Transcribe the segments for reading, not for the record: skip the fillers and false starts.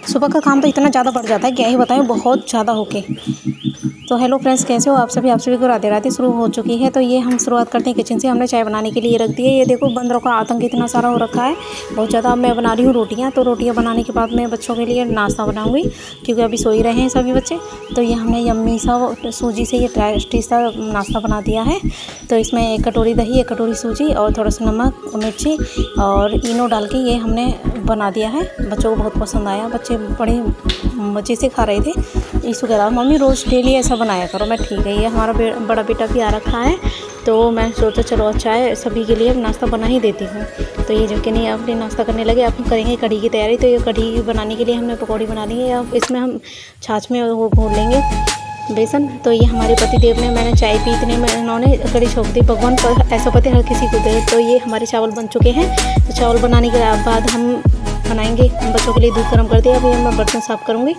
सुबह का काम तो इतना ज़्यादा बढ़ जाता है, क्या ही बताएं, बहुत ज़्यादा होके। तो हेलो फ्रेंड्स, कैसे हो आप सभी को राधे राधे। शुरू हो चुकी है, तो ये हम शुरुआत करते हैं किचन से। हमने चाय बनाने के लिए रख दी है। ये देखो बंदरों का आतंक इतना सारा हो रखा है, बहुत ज़्यादा। अब मैं बना रही हूँ रोटियाँ। तो रोटियाँ बनाने के बाद मैं बच्चों के लिए नाश्ता बनाऊँगी, क्योंकि अभी सो ही रहे हैं सभी बच्चे। तो ये हमने यम्मी सा सूजी से ये टेस्टी सा नाश्ता बना दिया है। तो इसमें 1 कटोरी दही, 1 कटोरी सूजी और थोड़ा सा नमक, मिर्ची और इनो डाल के ये हमने बना दिया है। बच्चों को बहुत पसंद आया, बच्चे बड़े मज़े से खा रहे थे। ईशु कह रहा मम्मी रोज़ डेली ऐसा बनाया करो। मैं ठीक है, ये हमारा बड़ा बेटा भी आ रखा है, तो मैं सोचा चलो अच्छा है, सभी के लिए नाश्ता बना ही देती हूँ। तो ये जो कि नहीं अपने नाश्ता करने लगे। अब हम करेंगे कढ़ी की तैयारी। तो ये कढ़ी बनाने के लिए हमने पकौड़ी बना ली है। अब इसमें हम छाछ में वो घोल लेंगे बेसन। तो ये हमारे पति देव ने, मैंने चाय पी, इतने में इन्होंने कढ़ी छोक दी। भगवान पर ऐसा पति हर किसी को दे। तो ये हमारे चावल बन चुके हैं। तो चावल बनाने के बाद हम बनाएंगे। बच्चों के लिए दूध गर्म कर दिया। अभी मैं बर्तन साफ़ करूँगी।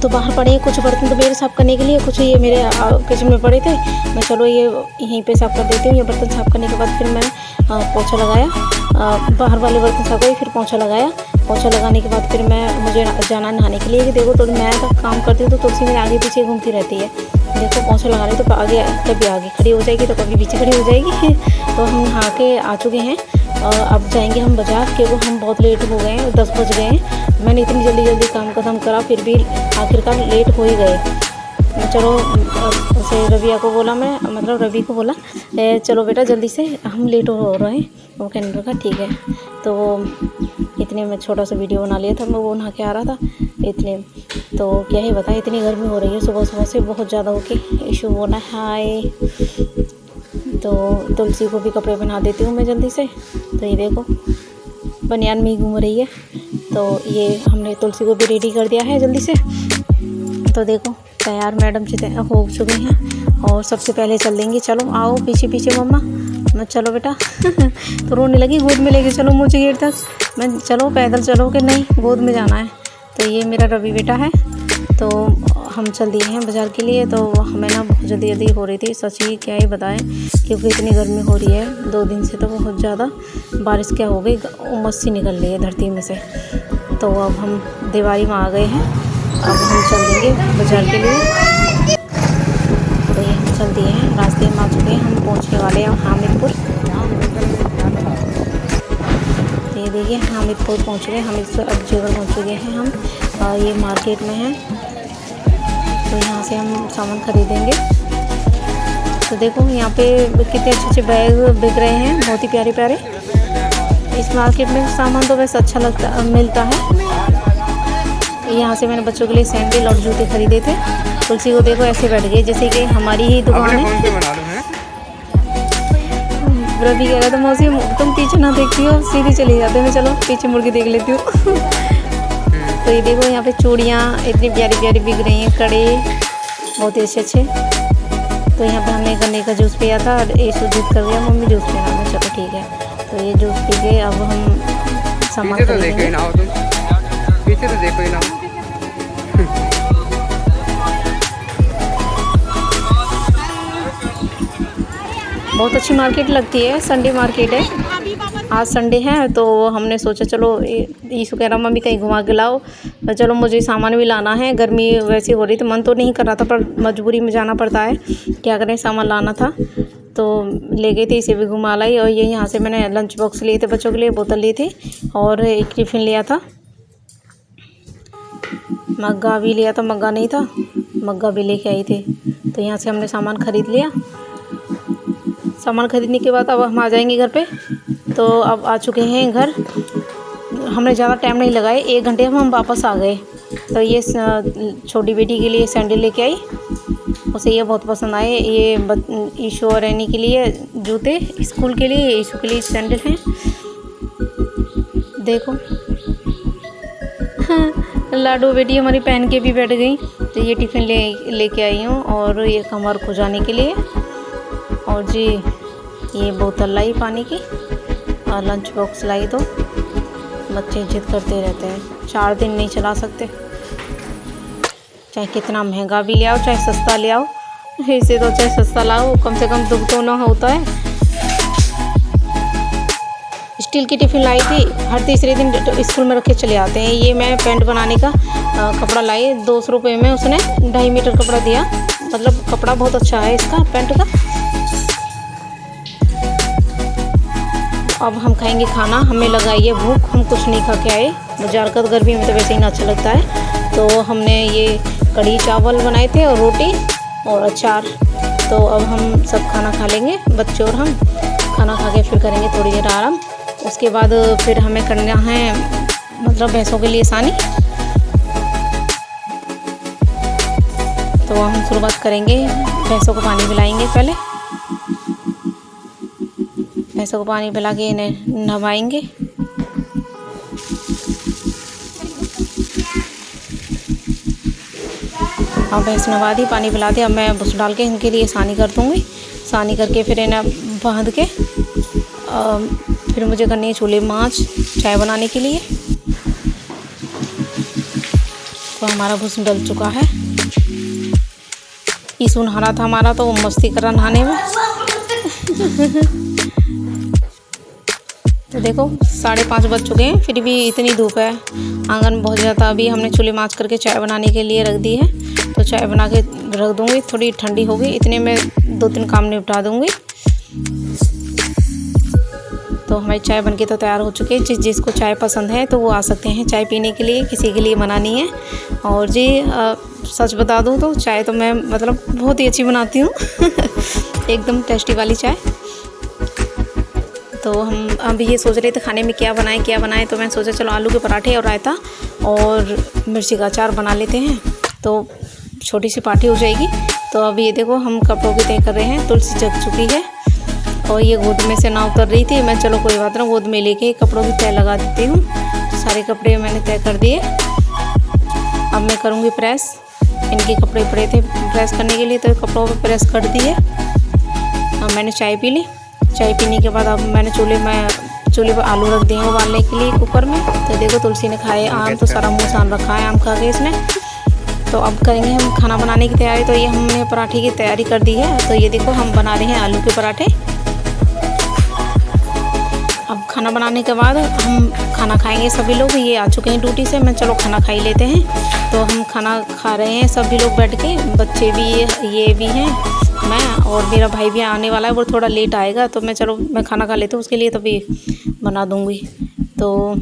तो बाहर पड़े कुछ बर्तन तो मेरे साफ़ करने के लिए, कुछ ये मेरे किचन में पड़े थे। मैं चलो ये यहीं पे साफ़ कर देती हूँ। ये बर्तन साफ़ करने के बाद फिर मैंने पोछा लगाया, बाहर वाले बर्तन साफ़ किए, फिर पोछा लगाया। पोछा लगाने के बाद फिर मुझे जाना नहाने के लिए। देखो तो मैं काम करती हूँ तो तुलसी मेरे आगे पीछे घूमती रहती है। देखो पोछा लगा रही तो आगे, कभी आगे खड़ी हो जाएगी तो कभी पीछे खड़ी हो जाएगी। तो हम नहा के आ चुके हैं। अब जाएंगे हम बाज़ार, क्योंकि हम बहुत लेट हो गए हैं, 10 बज गए हैं। मैंने इतनी जल्दी काम खत्म करा, फिर भी आखिरकार लेट हो ही गए। चलो उसे रविया को बोला, मैं मतलब रवि को बोला चलो बेटा जल्दी से, हम लेट हो रहे हैं। वो कहने लगा ठीक है। तो इतने में छोटा सा वीडियो बना लिया था। मैं वो नहा के आ रहा था इतने। तो क्या ही बताएं, इतनी गर्मी हो रही है सुबह से बहुत ज़्यादा होके। इशू बोला हाय। तो तुलसी को भी कपड़े पहना देती हूँ मैं जल्दी से। तो ये देखो बनियान में ही घूम रही है। तो ये हमने तुलसी को भी रेडी कर दिया है जल्दी से। तो देखो तैयार मैडम जी हो चुके हैं। और सबसे पहले चल देंगे, चलो आओ पीछे पीछे मम्मा। मैं चलो बेटा तो रोने लगी, गोद में लेके चलो मुझे गेट तक। मैं चलो पैदल चलो कि नहीं, गोद में जाना है। तो ये मेरा रवि बेटा है। तो हम चल दिए हैं बाज़ार के लिए। तो हमें ना बहुत जल्दी हो रही थी, सच ही क्या ही बताएं, क्योंकि इतनी गर्मी हो रही है 2 दिन से। तो बहुत ज़्यादा बारिश क्या हो गई, उमस सी निकल रही है धरती में से। तो अब हम दिवाली में आ गए हैं। अब हम चल देंगे बाज़ार के लिए। तो ये हम चल दिए हैं, रास्ते में आ चुके हैं। हम पहुंचने वाले हैं हामिदपुर। ये देखिए हामिदपुर पहुंच गए। हामिदपुर अब जगह पहुंच चुके हैं हम। ये मार्केट में है, तो यहाँ से हम सामान खरीदेंगे। तो देखो यहाँ पे कितने अच्छे बैग बिक रहे हैं, बहुत ही प्यारे प्यारे। इस मार्केट में सामान तो वैसे अच्छा मिलता है। यहाँ से मैंने बच्चों के लिए सैंडल और जूते खरीदे थे। तुलसी को देखो ऐसे बैठ गई जैसे कि हमारी ही दुकान है। रवि कह रहा था मौसी तुम पीछे ना देखती हो, सीधी चली जाते। मैं चलो पीछे मुड़ के देख लेती हूँ। तो ये देखो यहाँ पे चूड़ियाँ इतनी प्यारी प्यारी बिक रही हैं, कड़े बहुत ही अच्छे। तो यहाँ पे हमने गन्ने का जूस पिया था और ये जिद कर दिया मम्मी जूस पीना। मैं चलो ठीक है। तो ये जूस पी के अब हम सामान खरीदेंगे। पीछे तो देखो ही ना। बहुत अच्छी मार्केट लगती है, संडे मार्केट है। आज संडे है तो हमने सोचा चलो ईशु कह रहा मम्मी कहीं घुमा के लाओ। चलो मुझे सामान भी लाना है, गर्मी वैसी हो रही थी, मन तो नहीं कर रहा था पर मजबूरी में जाना पड़ता है, क्या करें, सामान लाना था। तो ले गई थी, इसे भी घुमा लाई। और ये यहाँ से मैंने लंच बॉक्स लिए थे बच्चों के लिए, बोतल ली थी और एक टिफ़िन लिया था। मग्गा भी लिया था, मग्गा नहीं था, मग्गा भी लेके आई थी। तो यहाँ से हमने सामान ख़रीद लिया। सामान खरीदने के बाद अब हम आ जाएंगे घर पे। तो अब आ चुके हैं घर। हमने ज़्यादा टाइम नहीं लगाए, 1 घंटे में हम वापस आ गए। तो ये छोटी बेटी के लिए सैंडल लेके आई, उसे ये बहुत पसंद आए। ये ईशु और रैनी के लिए जूते, स्कूल के लिए, ईशु के लिए सैंडल हैं। देखो लाडो बेटी हमारी पहन के भी बैठ गई। तो ये टिफ़िन लेके आई हूँ और ये कमर को जाने के लिए। और जी ये बोतल लाई पानी की और लंच बॉक्स लाई। तो बच्चे जिद करते रहते हैं, 4 दिन नहीं चला सकते, चाहे कितना महंगा भी ले आओ चाहे सस्ता ले आओ। ऐसे तो चाहे सस्ता लाओ, कम से कम दुख तो ना होता है। स्टील की टिफ़िन लाई थी, हर तीसरे दिन स्कूल में रख के चले आते हैं। ये मैं पैंट बनाने का कपड़ा लाई, 200 रुपये में उसने 2.5 मीटर कपड़ा दिया। मतलब कपड़ा बहुत अच्छा है इसका पैंट का। अब हम खाएंगे खाना, हमें लगाई है भूख, हम कुछ नहीं खा के आए। बाजार का तो गर्मी में तो वैसे ही ना अच्छा लगता है। तो हमने ये कढ़ी चावल बनाए थे और रोटी और अचार। तो अब हम सब खाना खा लेंगे, बच्चे और हम। खाना खा के फिर करेंगे थोड़ी देर आराम। उसके बाद फिर हमें करना है मतलब भैंसों के लिए सानी। तो हम शुरुआत करेंगे, भैंसों को पानी पिलाएंगे पहले। भैंसों को पानी पिला के इन्हें नहवाएंगे। अब भैंस नहवा दी, पानी पिला दिया। अब मैं भूस डाल के इनके लिए सानी कर दूँगी। सानी करके फिर इन्हें बांध के फिर मुझे करनी है चूल्हे माँच चाय बनाने के लिए। तो हमारा भूस डल चुका है। ईसू नहा था हमारा, तो वो मस्ती कर रहा नहाने में। तो देखो 5:30 बज चुके हैं, फिर भी इतनी धूप है, आंगन में बहुत ज़्यादा। अभी हमने चूल्हे माँच करके चाय बनाने के लिए रख दी है। तो चाय बना के रख दूँगी, थोड़ी ठंडी होगी, इतने में 2-3 काम निपटा दूँगी। तो हमारी चाय बनके तो तैयार हो चुकी है। जिसको चाय पसंद है तो वो आ सकते हैं चाय पीने के लिए, किसी के लिए मना नहीं है। और जी सच बता दूँ तो चाय तो मैं मतलब बहुत ही अच्छी बनाती हूँ एकदम टेस्टी वाली चाय। तो हम अभी ये सोच रहे थे खाने में क्या बनाएं। तो मैंने सोचा चलो आलू के पराठे और रायता और मिर्ची का अचार बना लेते हैं, तो छोटी सी पार्टी हो जाएगी। तो अभी ये देखो हम कपड़ों की तय कर रहे हैं। तुलसी जग चुकी है और ये गोद में से ना उतर रही थी। मैं चलो कोई बात ना, गोद में लेके कपड़ों की तय लगा देती हूँ। सारे कपड़े मैंने तय कर दिए। अब मैं करूँगी प्रेस। इनके कपड़े पड़े थे प्रेस करने के लिए, तो कपड़ों पर प्रेस कर दिए। अब मैंने चाय पी ली। चाय पीने के बाद अब मैंने चूल्हे पर आलू रख दिए हैं उबालने के लिए कुकर में। तो देखो तुलसी ने खाए आम, तो सारा मुँह सान रखा है आम खा के इसने। तो अब करेंगे हम खाना बनाने की तैयारी। तो ये हमने पराठे की तैयारी कर दी है। तो ये देखो हम बना रहे हैं आलू के पराठे। अब खाना बनाने के बाद हम खाना खाएंगे सभी लोग। ये आ चुके हैं ड्यूटी से, मैं चलो खाना खा ही लेते हैं। तो हम खाना खा रहे हैं सभी लोग बैठ के, बच्चे भी ये भी हैं, मैं और मेरा भाई भी आने वाला है, वो थोड़ा लेट आएगा। तो मैं खाना खा लेती हूँ, उसके लिए तभी बना दूँगी। तो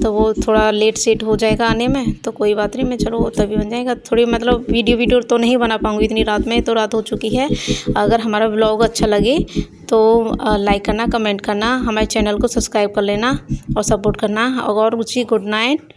वो थोड़ा लेट सेट हो जाएगा आने में, तो कोई बात नहीं, मैं चलो तभी बन जाएगा। थोड़ी मतलब वीडियो तो नहीं बना पाऊँगी इतनी रात में, तो रात हो चुकी है। अगर हमारा व्लॉग अच्छा लगे तो लाइक करना, कमेंट करना, हमारे चैनल को सब्सक्राइब कर लेना और सपोर्ट करना। और जी गुड नाइट।